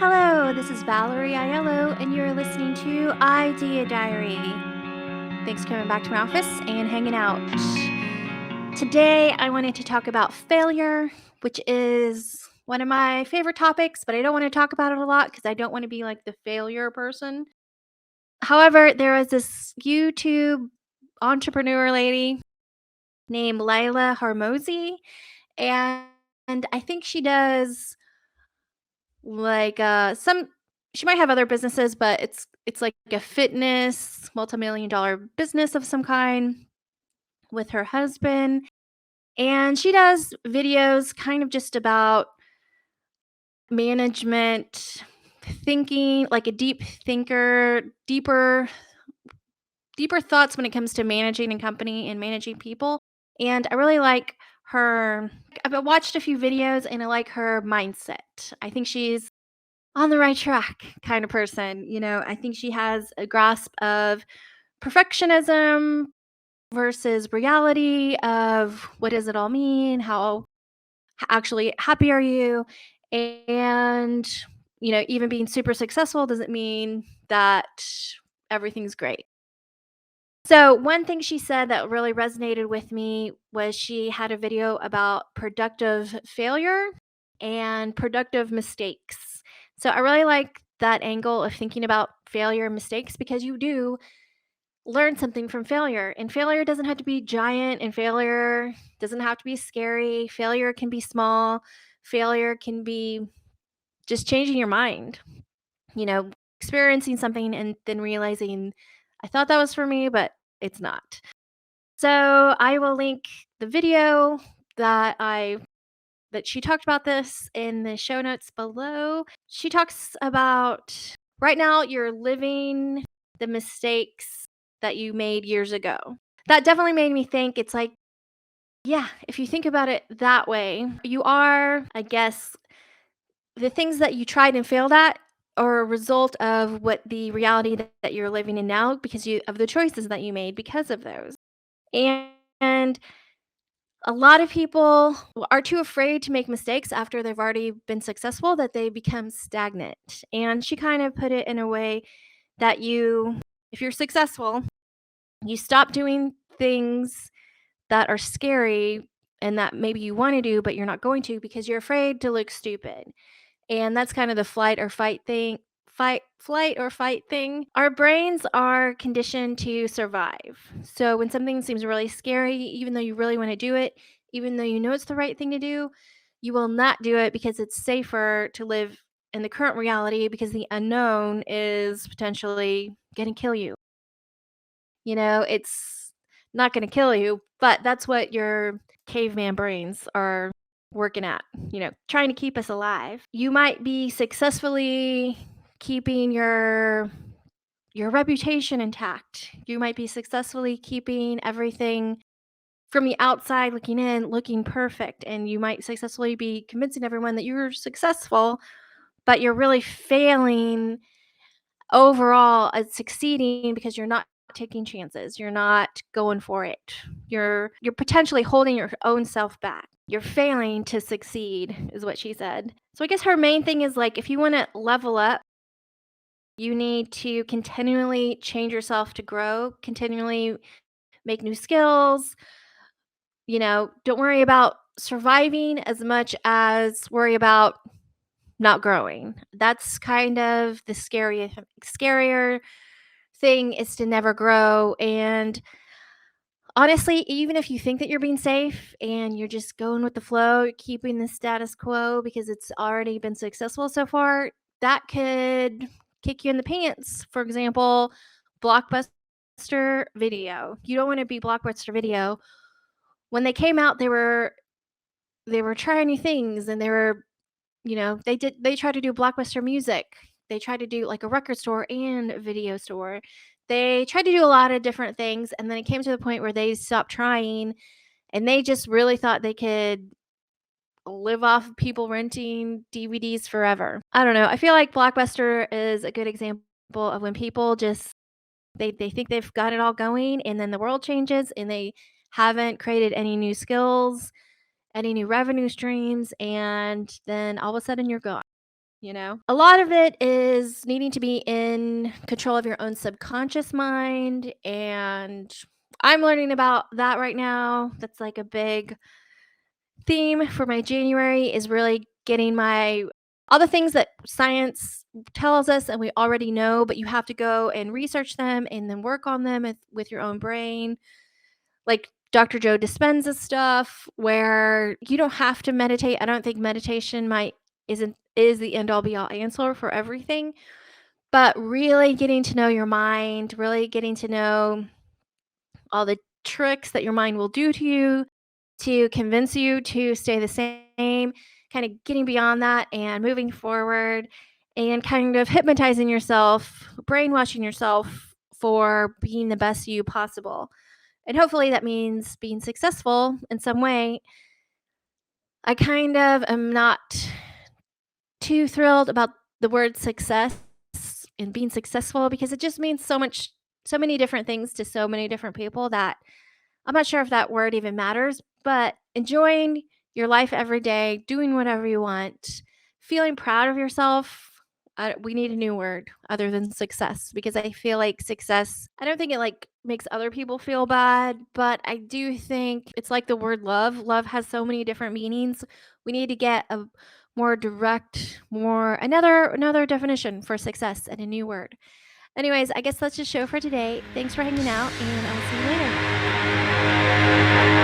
Hello, this is Valerie Aiello, and you're listening to IdeaDiary. Thanks for coming back to my office and hanging out. Today, I wanted to talk about failure, which is one of my favorite topics, but I don't want to talk about it a lot because I don't want to be like the failure person. However, there was this YouTube entrepreneur lady named Leila Hormozi, and I think she does like some she might have other businesses, but it's like a fitness multi-million dollar business of some kind with her husband, and she does videos kind of just about management thinking, like a deeper thoughts when it comes to managing a company and managing people. And I really like her. I've watched a few videos and I like her mindset. I think she's on the right track kind of person. I think she has a grasp of perfectionism versus reality of what does it all mean? How actually happy are you? And, even being super successful doesn't mean that everything's great. So, one thing she said that really resonated with me was she had a video about productive failure and productive mistakes. So, I really like that angle of thinking about failure and mistakes because you do learn something from failure. And failure doesn't have to be giant, and failure doesn't have to be scary. Failure can be small, failure can be just changing your mind, you know, experiencing something and then realizing, I thought that was for me, but it's not. So I will link the video that I that she talked about this in the show notes below. She talks about right now you're living the mistakes that you made years ago. That definitely made me think it's like, yeah, if you think about it that way, you are, I guess, the things that you tried and failed at are a result of what the reality that you're living in now because you of the choices that you made because of those. And a lot of people are too afraid to make mistakes after they've already been successful that they become stagnant. And she kind of put it in a way that if you're successful, you stop doing things that are scary and that maybe you want to do, but you're not going to because you're afraid to look stupid. And that's kind of the flight or fight thing. Our brains are conditioned to survive. So when something seems really scary, even though you really want to do it, even though you know it's the right thing to do, you will not do it because it's safer to live in the current reality because the unknown is potentially going to kill you. It's not going to kill you, but that's what your caveman brains are working at, trying to keep us alive. You might be successfully keeping your reputation intact. You might be successfully keeping everything from the outside looking in, looking perfect, and you might successfully be convincing everyone that you're successful, but you're really failing overall at succeeding because you're not taking chances. You're not going for it. You're potentially holding your own self back. You're failing to succeed is what she said. So I guess her main thing is like if you want to level up, you need to continually change yourself to grow, continually make new skills. Don't worry about surviving as much as worry about not growing. That's kind of the scarier thing is to never grow. And honestly, even if you think that you're being safe and you're just going with the flow, keeping the status quo because it's already been successful so far, that could kick you in the pants. For example, Blockbuster Video. You don't want to be Blockbuster Video. When they came out, they were trying new things and they tried to do Blockbuster Music. They tried to do like a record store and a video store. They tried to do a lot of different things, and then it came to the point where they stopped trying, and they just really thought they could live off of people renting DVDs forever. I don't know. I feel like Blockbuster is a good example of when people just they think they've got it all going, and then the world changes, and they haven't created any new skills, any new revenue streams, and then all of a sudden you're gone. A lot of it is needing to be in control of your own subconscious mind, and I'm learning about that right now. That's like a big theme for my January is really getting my all the things that science tells us and we already know, but you have to go and research them and then work on them with your own brain. Like Dr. Joe Dispenza's stuff where you don't have to meditate. I don't think meditation might isn't is the end all be all answer for everything, but really getting to know your mind, really getting to know all the tricks that your mind will do to convince you to stay the same, kind of getting beyond that and moving forward and kind of hypnotizing yourself, brainwashing yourself for being the best you possible. And hopefully that means being successful in some way. I kind of am not too thrilled about the word success and being successful because it just means so many different things to so many different people that I'm not sure if that word even matters, but enjoying your life every day, doing whatever you want, feeling proud of yourself. We need a new word other than success because I feel like success, I don't think it like makes other people feel bad, but I do think it's like the word love. Love has so many different meanings. We need to get a more direct, more another definition for success and a new word. Anyways, I guess that's the show for today. Thanks for hanging out and I'll see you later.